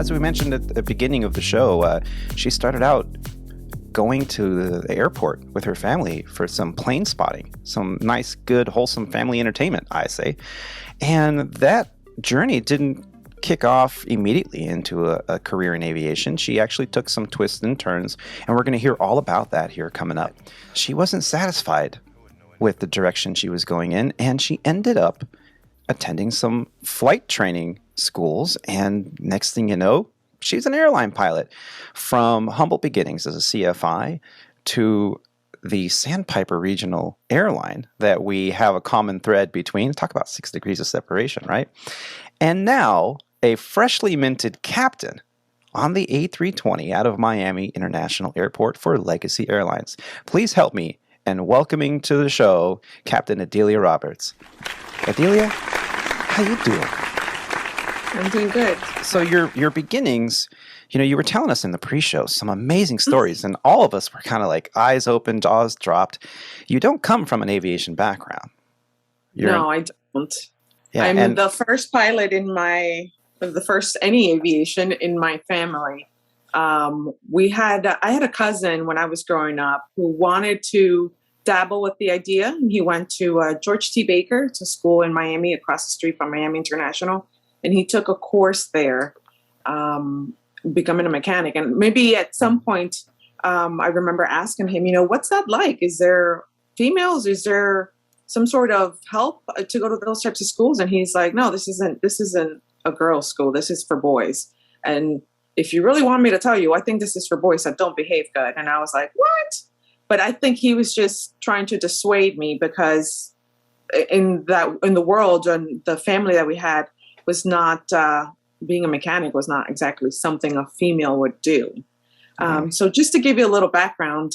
as we mentioned at the beginning of the show, she started out going to the airport with her family for some plane spotting, some nice, good, wholesome family entertainment, I say. And that journey didn't kick off immediately into a career in aviation. She actually took some twists and turns, and we're going to hear all about that here coming up. She wasn't satisfied with the direction she was going in, and she ended up attending some flight training schools, and next thing you know, she's an airline pilot. From humble beginnings as a CFI to the Sandpiper Regional Airline that we have a common thread between. Talk about 6 degrees of separation, right? And now a freshly minted captain on the A320 out of Miami International Airport for Legacy Airlines. Please help me in welcoming to the show Captain Adilia Roberts. Adilia, how you doing? I'm doing good. So your beginnings, you were telling us in the pre-show some amazing stories, and all of us were kind of like eyes open, jaws dropped. You don't come from an aviation background. I don't. Yeah, I'm the first pilot any aviation in my family. I had a cousin when I was growing up who wanted to dabble with the idea. And he went to George T. Baker to school in Miami, across the street from Miami International. And he took a course there, becoming a mechanic. And maybe at some point, I remember asking him, what's that like? Is there females? Is there some sort of help to go to those types of schools? And he's like, no, this isn't a girls' school. This is for boys. And if you really want me to tell you, I think this is for boys that don't behave good. And I was like, what? But I think he was just trying to dissuade me, because in the world and the family that we had was not, being a mechanic was not exactly something a female would do. So just to give you a little background,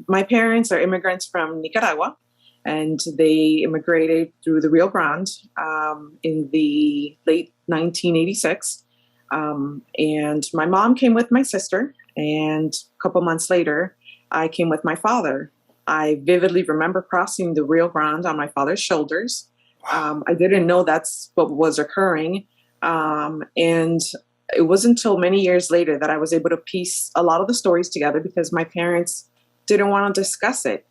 my parents are immigrants from Nicaragua, and they immigrated through the Rio Grande in the late 1986. And my mom came with my sister, and a couple months later, I came with my father. I vividly remember crossing the Rio Grande on my father's shoulders. I didn't know that's what was occurring. And it wasn't until many years later that I was able to piece a lot of the stories together, because my parents didn't want to discuss it.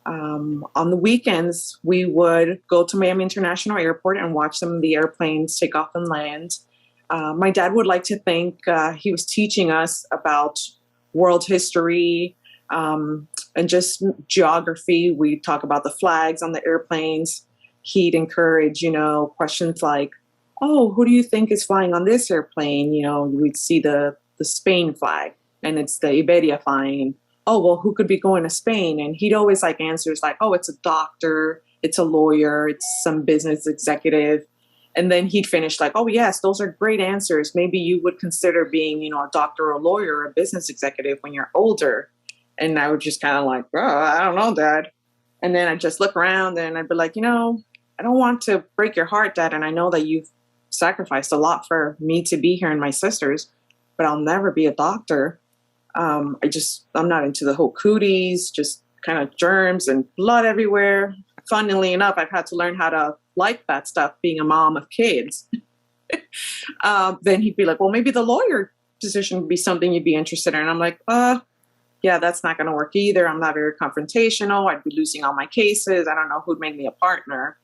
On the weekends, we would go to Miami International Airport and watch some of the airplanes take off and land. My dad would like to think he was teaching us about world history and just geography. We'd talk about the flags on the airplanes. He'd encourage, questions like, oh, who do you think is flying on this airplane? We'd see the Spain flag, and it's the Iberia flying. And, oh, well, who could be going to Spain? And he'd always like answers like, oh, it's a doctor, it's a lawyer, it's some business executive. And then he'd finish like, oh, yes, those are great answers. Maybe you would consider being, a doctor or a lawyer or a business executive when you're older. And I would just kind of like, oh, I don't know, Dad. And then I'd just look around and I'd be like, I don't want to break your heart, Dad. And I know that you've sacrificed a lot for me to be here and my sisters, but I'll never be a doctor. I'm not into the whole cooties, just kind of germs and blood everywhere. Funnily enough, I've had to learn how to like that stuff being a mom of kids. Then he'd be like, well, maybe the lawyer position would be something you'd be interested in. And I'm like, yeah, that's not going to work either. I'm not very confrontational. I'd be losing all my cases. I don't know who'd make me a partner.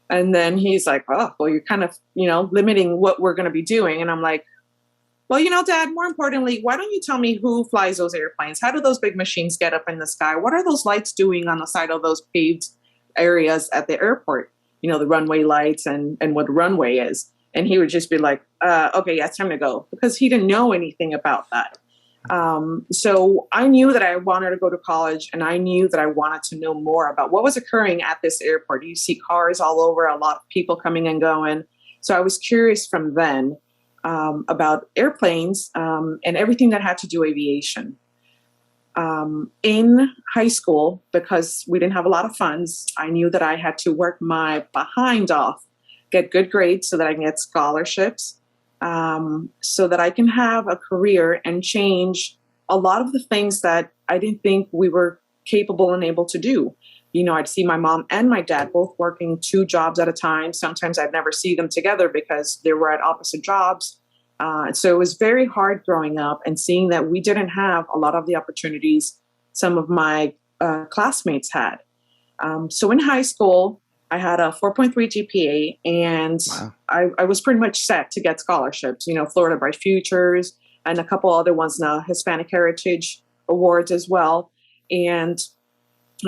And then he's like, oh, well, you're kind of, limiting what we're going to be doing. And I'm like, well, Dad, more importantly, why don't you tell me who flies those airplanes? How do those big machines get up in the sky? What are those lights doing on the side of those paved areas at the airport? The runway lights and what runway is. And he would just be like, okay, yeah, it's time to go, because he didn't know anything about that. So I knew that I wanted to go to college, and I knew that I wanted to know more about what was occurring at this airport. You see cars all over, a lot of people coming and going. So I was curious from then about airplanes and everything that had to do aviation. In high school, because we didn't have a lot of funds, I knew that I had to work my behind off, get good grades so that I can get scholarships, so that I can have a career and change a lot of the things that I didn't think we were capable and able to do. I'd see my mom and my dad both working 2 jobs at a time. Sometimes I'd never see them together because they were at opposite jobs. So it was very hard growing up and seeing that we didn't have a lot of the opportunities some of my classmates had. So in high school, I had a 4.3 GPA, and wow. I was pretty much set to get scholarships, Florida Bright Futures and a couple other ones now, Hispanic Heritage Awards as well. And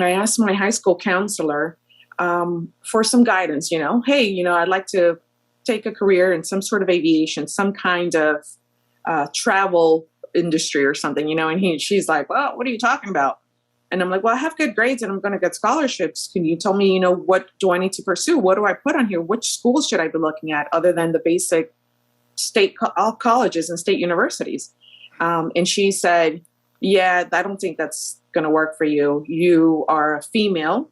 I asked my high school counselor for some guidance, hey, I'd like to take a career in some sort of aviation, some kind of travel industry or something, and she's like, well, what are you talking about? And I'm like, well, I have good grades and I'm going to get scholarships. Can you tell me, what do I need to pursue? What do I put on here? Which schools should I be looking at other than the basic state colleges and state universities? And she said, yeah, I don't think that's going to work for you. You are a female.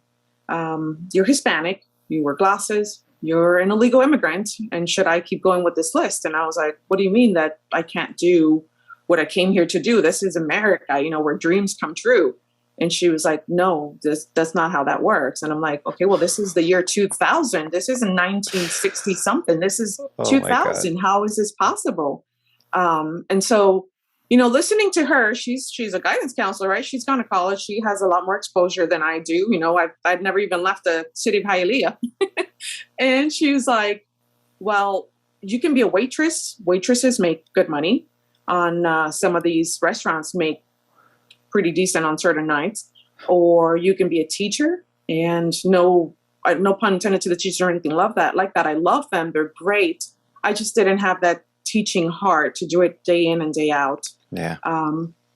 You're Hispanic. You wear glasses. You're an illegal immigrant. And should I keep going with this list? And I was like, what do you mean that I can't do what I came here to do? This is America, where dreams come true. And she was like, no, that's not how that works. And I'm like, okay, well, this is the year 2000. This isn't 1960 something. This is 2000. How is this possible? And so, listening to her, she's a guidance counselor, right? She's gone to college. She has a lot more exposure than I do. I've never even left the city of Hialeah. And she was like, well, you can be a waitress. Waitresses make good money on some of these restaurants, make pretty decent on certain nights. Or you can be a teacher, and no pun intended to the teachers or anything like that. I love them. They're great. I just didn't have that teaching heart to do it day in and day out. Yeah.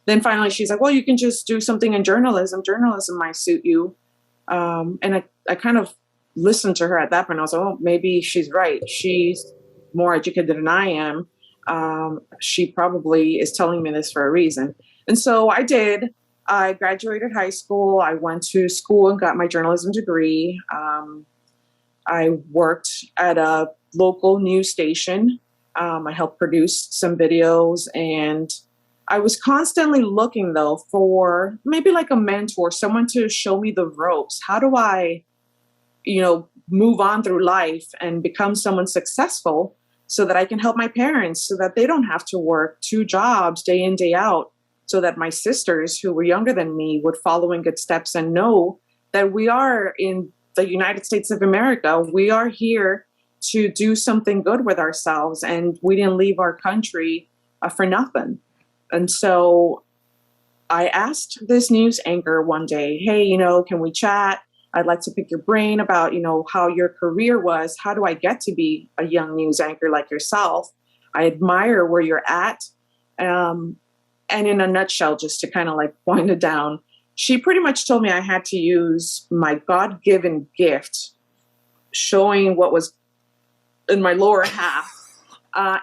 Then finally she's like, well, you can just do something in journalism. Journalism might suit you. And I kind of listened to her at that point. I was like, oh, maybe she's right. She's more educated than I am. She probably is telling me this for a reason. And so I did. I graduated high school. I went to school and got my journalism degree. I worked at a local news station. I helped produce some videos, and I was constantly looking, though, for maybe like a mentor, someone to show me the ropes. How do I, move on through life and become someone successful so that I can help my parents, so that they don't have to work 2 jobs day in, day out, so that my sisters who were younger than me would follow in good steps and know that we are in the United States of America. We are here to do something good with ourselves, and we didn't leave our country for nothing. And so I asked this news anchor one day, hey, can we chat? I'd like to pick your brain about, how your career was. How do I get to be a young news anchor like yourself? I admire where you're at. And in a nutshell, just to kind of like wind it down, she pretty much told me I had to use my God-given gift, showing what was in my lower half,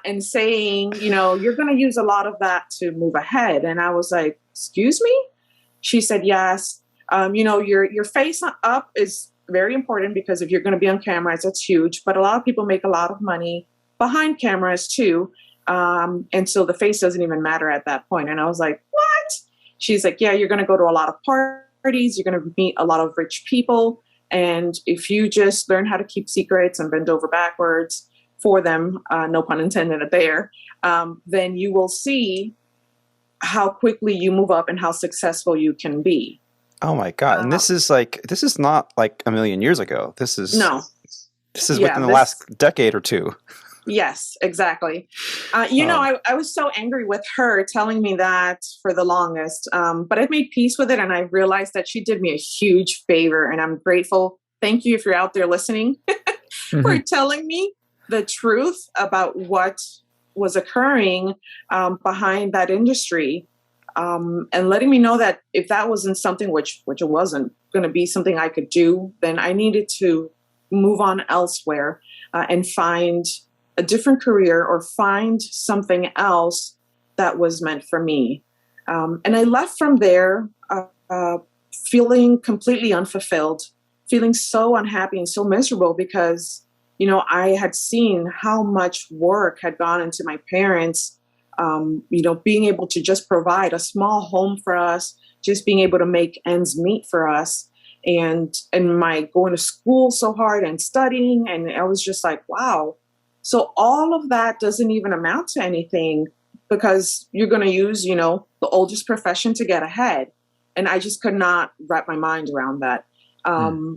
and saying, you're going to use a lot of that to move ahead. And I was like, excuse me? She said, yes. Your face up is very important, because if you're going to be on cameras, that's huge. But a lot of people make a lot of money behind cameras too. And so the face doesn't even matter at that point. And I was like, what? She's like, yeah, you're going to go to a lot of parties. You're going to meet a lot of rich people. And if you just learn how to keep secrets and bend over backwards for them, no pun intended there, then you will see how quickly you move up and how successful you can be. Oh my God. And this is not like a million years ago. This is within the last decade or two. Yes, exactly. I was so angry with her telling me that for the longest, but I've made peace with it, and I realized that she did me a huge favor, and I'm grateful. Thank you if you're out there listening for telling me the truth about what was occurring behind that industry, and letting me know that if that wasn't something, which it wasn't going to be something I could do, then I needed to move on elsewhere and find a different career or find something else that was meant for me. And I left from there feeling completely unfulfilled, feeling so unhappy and so miserable, because, I had seen how much work had gone into my parents, being able to just provide a small home for us, just being able to make ends meet for us, and my going to school so hard and studying. And I was just like, wow, So all of that doesn't even amount to anything because you're going to use, the oldest profession to get ahead. And I just could not wrap my mind around that.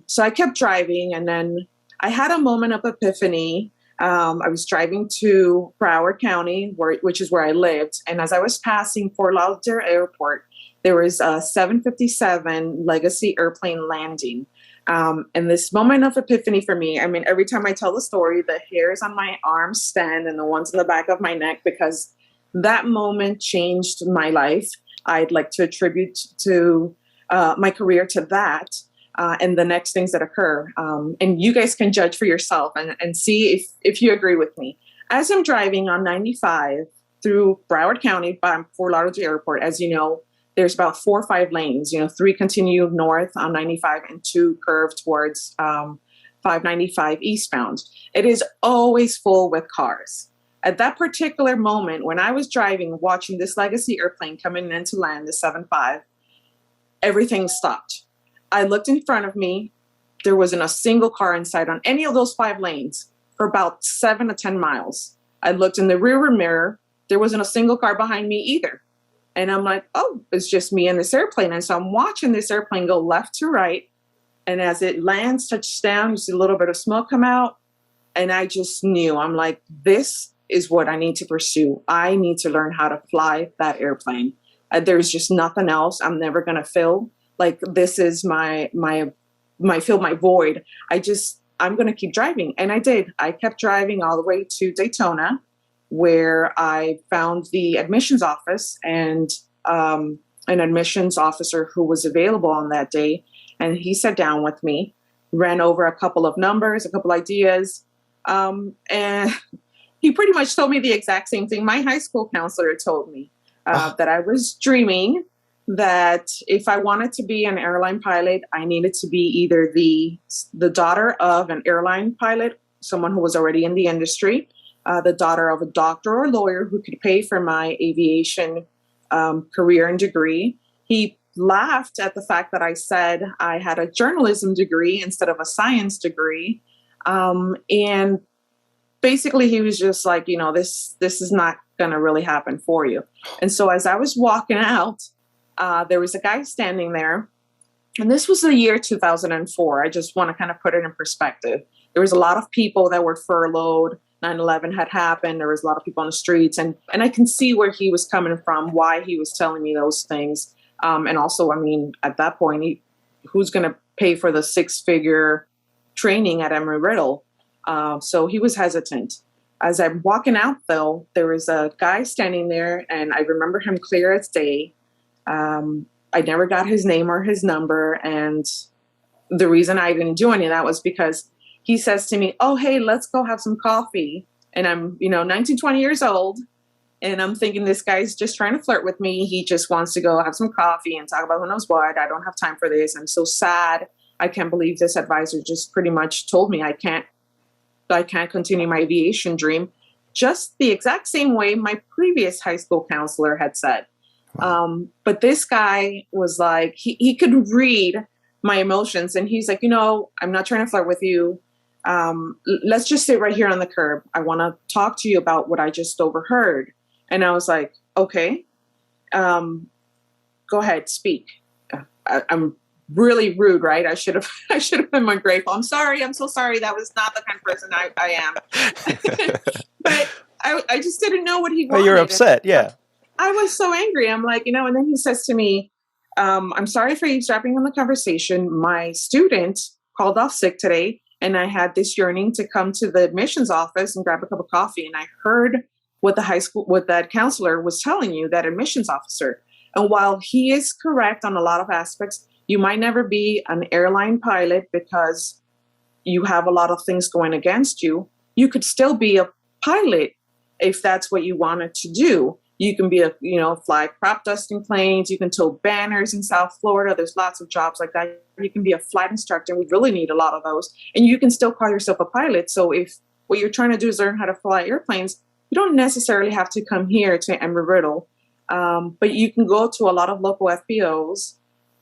So I kept driving, and then I had a moment of epiphany. I was driving to Broward County, which is where I lived. And as I was passing Fort Lauderdale Airport, there was a 757 Legacy airplane landing. And this moment of epiphany for me, I mean, every time I tell the story, the hairs on my arms stand and the ones in the back of my neck, because that moment changed my life. I'd like to attribute to my career to that. And the next things that occur. And you guys can judge for yourself and see if you agree with me. As I'm driving on 95 through Broward County by Fort Lauderdale Airport, as you know, there's about 4 or 5 lanes, 3 continue north on 95 and 2 curve towards 595 eastbound. It is always full with cars. At that particular moment, when I was driving, watching this Legacy airplane coming in to land, the 75, everything stopped. I looked in front of me. There wasn't a single car inside on any of those 5 lanes for about 7 to 10 miles. I looked in the rear mirror. There wasn't a single car behind me either. And I'm like, oh, it's just me and this airplane. And so I'm watching this airplane go left to right. And as it lands, touches down, you see a little bit of smoke come out. And I just knew, I'm like, this is what I need to pursue. I need to learn how to fly that airplane. There's just nothing else I'm never going to fill. Like, this is my fill my void. I'm going to keep driving. And I did. I kept driving all the way to Daytona, where I found the admissions office and an admissions officer who was available on that day. And he sat down with me, ran over a couple of numbers, a couple ideas. And he pretty much told me the exact same thing my high school counselor told me, that I was dreaming, that if I wanted to be an airline pilot, I needed to be either the daughter of an airline pilot, someone who was already in the industry, the daughter of a doctor or lawyer who could pay for my aviation career and degree. He laughed at the fact that I said I had a journalism degree instead of a science degree. And basically he was just like, this is not going to really happen for you. And so as I was walking out, there was a guy standing there, and this was the year 2004. I just want to kind of put it in perspective. There was a lot of people that were furloughed. 9/11 had happened. There was a lot of people on the streets, and I can see where he was coming from, why he was telling me those things. And also, I mean, at that point, who's going to pay for the 6-figure training at Embry-Riddle? So he was hesitant. As I'm walking out, though, there was a guy standing there, and I remember him clear as day. I never got his name or his number. And the reason I didn't do any of that was because he says to me, oh, hey, let's go have some coffee. And I'm, 19, 20 years old. And I'm thinking, this guy's just trying to flirt with me. He just wants to go have some coffee and talk about who knows what. I don't have time for this. I'm so sad. I can't believe this advisor just pretty much told me I can't continue my aviation dream. Just the exact same way my previous high school counselor had said. But this guy was like, he could read my emotions, and he's like, I'm not trying to flirt with you. Let's just sit right here on the curb. I want to talk to you about what I just overheard. And I was like, okay, go ahead, speak. I'm really rude, right? I should have been more grateful. I'm sorry. I'm so sorry. That was not the kind of person I am. But I just didn't know what he wanted. Oh, you're upset. Yeah. I was so angry. I'm like, and then he says to me, I'm sorry for eavesdropping on the conversation. My student called off sick today, and I had this yearning to come to the admissions office and grab a cup of coffee. And I heard what that counselor was telling you, that admissions officer. And while he is correct on a lot of aspects, you might never be an airline pilot because you have a lot of things going against you. You could still be a pilot if that's what you wanted to do. You can be fly crop dusting planes. You can tow banners in South Florida. There's lots of jobs like that. You can be a flight instructor. We really need a lot of those. And you can still call yourself a pilot. So if what you're trying to do is learn how to fly airplanes, you don't necessarily have to come here to Embry-Riddle. But you can go to a lot of local FBOs,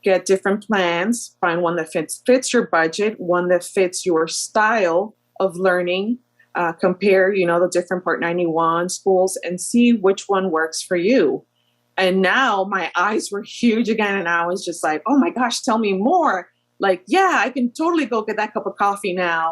get different plans, find one that fits your budget, one that fits your style of learning. compare, the different Part 91 schools and see which one works for you. And now my eyes were huge again. And I was just like, oh my gosh, tell me more. Like, yeah, I can totally go get that cup of coffee now.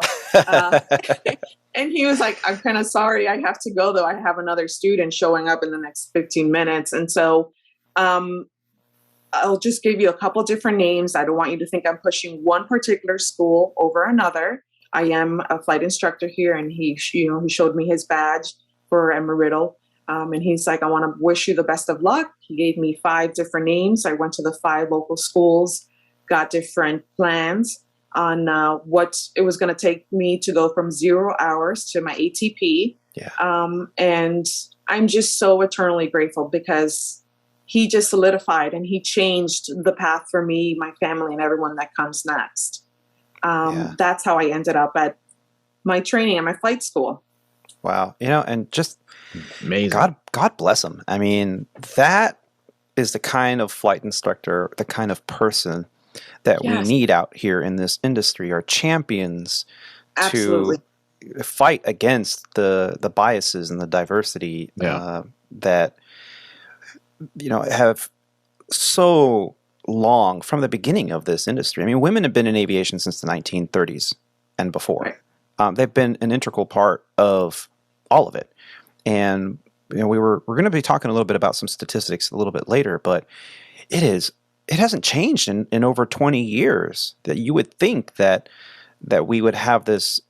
And he was like, I'm kind of sorry I have to go, though. I have another student showing up in the next 15 minutes. And so I'll just give you a couple different names. I don't want you to think I'm pushing one particular school over another. I am a flight instructor here, and he showed me his badge for Embry-Riddle. And he's like, I want to wish you the best of luck. He gave me 5 different names. I went to the 5 local schools, got different plans on what it was going to take me to go from 0 hours to my ATP. Yeah. And I'm just so eternally grateful because he just solidified and he changed the path for me, my family, and everyone that comes next. That's how I ended up at my training at my flight school. Wow. And just amazing. God bless him. I mean, that is the kind of flight instructor, the kind of person that we need out here in this industry, are champions Absolutely. to fight against the biases and the diversity that have so long from the beginning of this industry. I mean, women have been in aviation since the 1930s and before. Right. They've been an integral part of all of it. And we're going to be talking a little bit about some statistics a little bit later, but it hasn't changed in over 20 years. That you would think that we would have this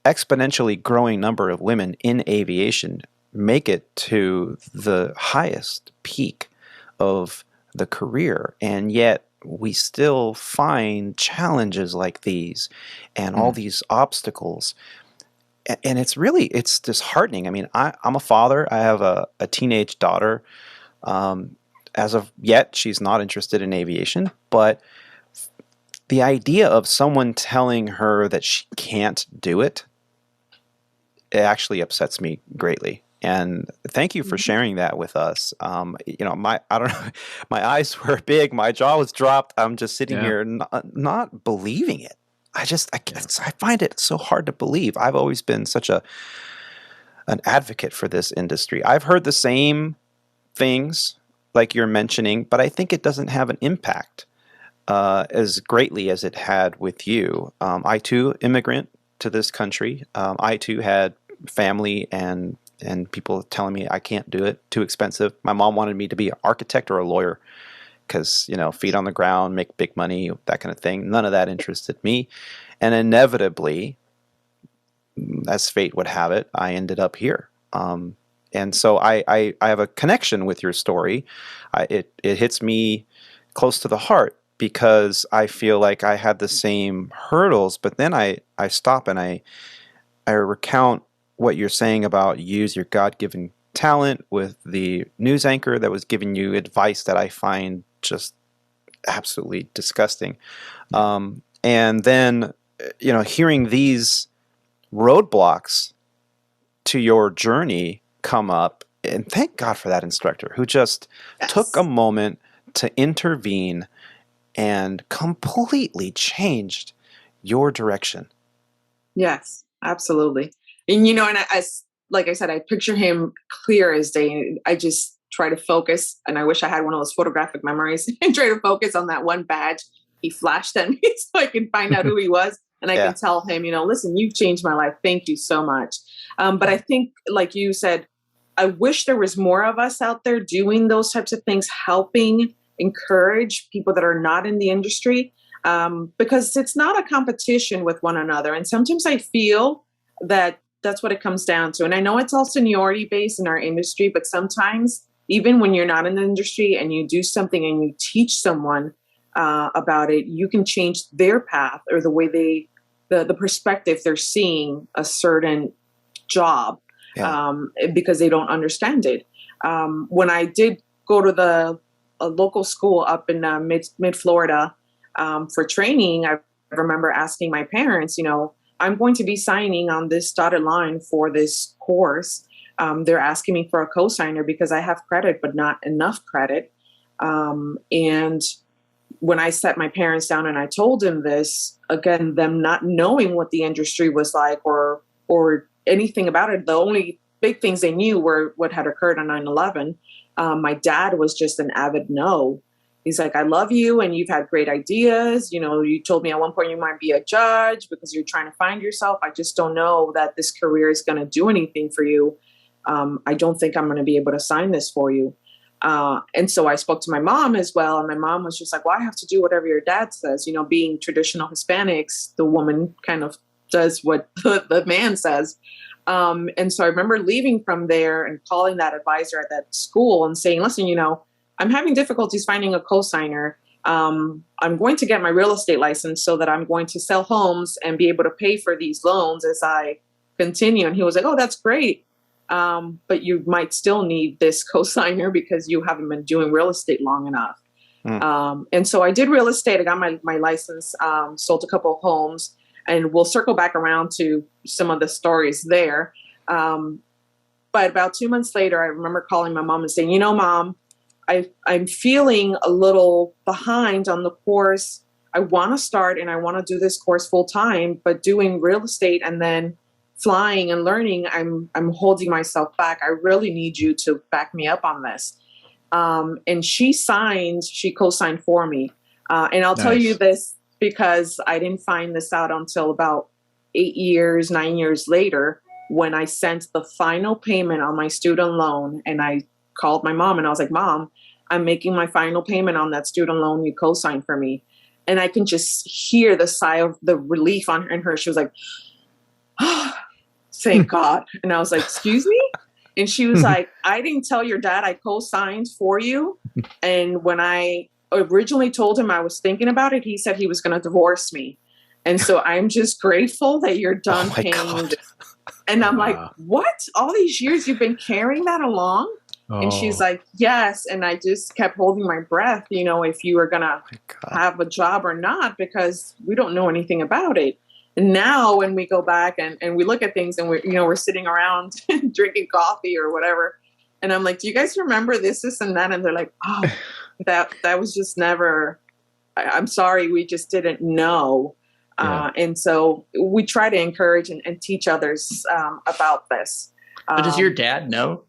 exponentially growing number of women in aviation make it to the highest peak of the career, and yet we still find challenges like these and all these obstacles. And it's disheartening. I mean, I'm a father. I have a teenage daughter. As of yet, she's not interested in aviation, but the idea of someone telling her that she can't do it actually upsets me greatly. And thank you for sharing that with us. I don't know, my eyes were big, my jaw was dropped. I'm just sitting here not believing it. I find it so hard to believe. I've always been such an advocate for this industry. I've heard the same things like you're mentioning, but I think it doesn't have an impact as greatly as it had with you. I too, immigrant to this country. I too had family and people telling me I can't do it, too expensive. My mom wanted me to be an architect or a lawyer because, feet on the ground, make big money, that kind of thing. None of that interested me. And inevitably, as fate would have it, I ended up here. And so I have a connection with your story. It hits me close to the heart because I feel like I had the same hurdles, but then I stop and I recount what you're saying about use your God-given talent with the news anchor that was giving you advice that I find just absolutely disgusting. And then, hearing these roadblocks to your journey come up, and thank God for that instructor who just took a moment to intervene and completely changed your direction. Yes, absolutely. And, like I said, I picture him clear as day. I just try to focus, and I wish I had one of those photographic memories and try to focus on that one badge he flashed at me so I can find out who he was. And I can tell him, listen, you've changed my life. Thank you so much. But I think, like you said, I wish there was more of us out there doing those types of things, helping encourage people that are not in the industry, because it's not a competition with one another. And sometimes I feel that that's what it comes down to. And I know it's all seniority based in our industry, but sometimes even when you're not in the industry and you do something and you teach someone about it, you can change their path or the way the perspective they're seeing a certain job because they don't understand it. When I did go to a local school up in mid Florida for training, I remember asking my parents, I'm going to be signing on this dotted line for this course. They're asking me for a cosigner because I have credit, but not enough credit. And when I sat my parents down and I told them this, again, them not knowing what the industry was like or anything about it. The only big things they knew were what had occurred on 9/11. My dad was just an avid no. He's like, I love you and you've had great ideas. You know, you told me at one point you might be a judge because you're trying to find yourself. I just don't know that this career is going to do anything for you. I don't think I'm going to be able to sign this for you. And so I spoke to my mom as well. And my mom was just like, well, I have to do whatever your dad says. You know, being traditional Hispanics, the woman kind of does what the man says. And so I remember leaving from there and calling that advisor at that school and saying, listen, you know, I'm having difficulties finding a cosigner. I'm going to get my real estate license so that I'm going to sell homes and be able to pay for these loans as I continue. And he was like, oh, that's great. But you might still need this cosigner because you haven't been doing real estate long enough. And so I did real estate. I got my license, sold a couple of homes, and we'll circle back around to some of the stories there. But about 2 months later, I remember calling my mom and saying, you know, Mom, I'm feeling a little behind on the course. I want to start and I want to do this course full time, but doing real estate and then flying and learning, I'm holding myself back. I really need you to back me up on this. And she co-signed for me. And I'll tell you this because I didn't find this out until about 9 years later, when I sent the final payment on my student loan. And I called my mom and I was like, Mom, I'm making my final payment on that student loan you co-signed for me. And I can just hear the sigh of the relief in her. She was like, oh, thank God. And I was like, excuse me? And she was like, I didn't tell your dad I co-signed for you. And when I originally told him I was thinking about it, he said he was going to divorce me. And so I'm just grateful that you're done paying. And I'm like, what? All these years you've been carrying that along? And she's like, yes. And I just kept holding my breath, you know, if you were going to have a job or not, because we don't know anything about it. And now when we go back and we look at things and we're sitting around drinking coffee or whatever. And I'm like, do you guys remember this, and that? And they're like, oh, that was just never, I'm sorry. We just didn't know. Yeah. And so we try to encourage and teach others about this. But does your dad know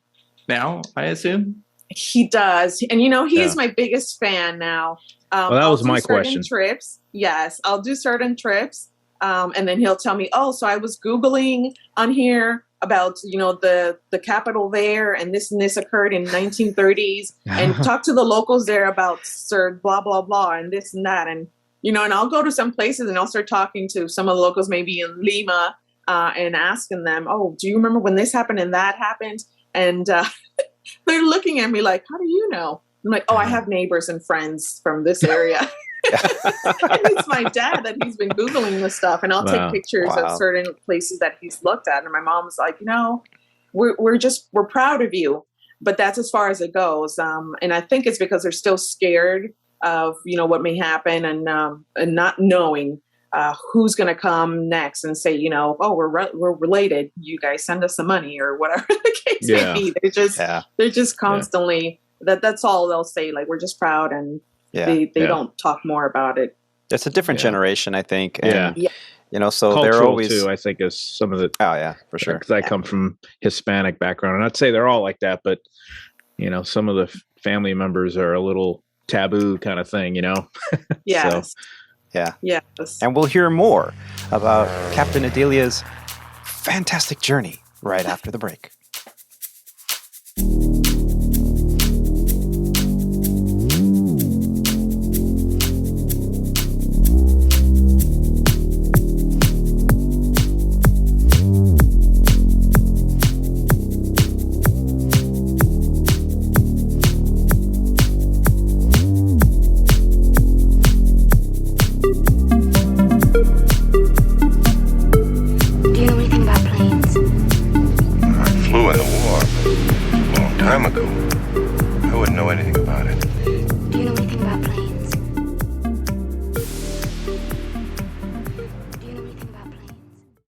now, I assume? He does. And, you know, he is my biggest fan now. Well, that was my question. Trips. Yes, I'll do certain trips. And then he'll tell me, oh, so I was Googling on here about, you know, the Capitol there, and this occurred in 1930s, and talk to the locals there about Sir blah, blah, blah, and this and that. And, you know, and I'll go to some places and I'll start talking to some of the locals, maybe in Lima, and asking them, oh, do you remember when this happened and that happened? And they're looking at me like, how do you know? I'm like, oh, I have neighbors and friends from this area. And it's my dad that he's been Googling this stuff, and I'll take pictures of certain places that he's looked at. And my mom's like, you know, we're proud of you, but that's as far as it goes. And I think it's because they're still scared of, you know, what may happen, and not knowing who's going to come next and say, you know, oh, we're related. You guys send us some money or whatever the case may be. They're just constantly that's all they'll say. Like, we're just proud, and they don't talk more about it. It's a different generation, I think. And, you know, so cultural they're always too, I think, is some of the. Oh yeah, for sure. Because I come from Hispanic background, and I'd say they're all like that, but you know, some of the family members are a little taboo kind of thing, you know. Yes. So, yeah. Yes. And we'll hear more about Captain Adilia's fantastic journey right after the break. Ago, I wouldn't know anything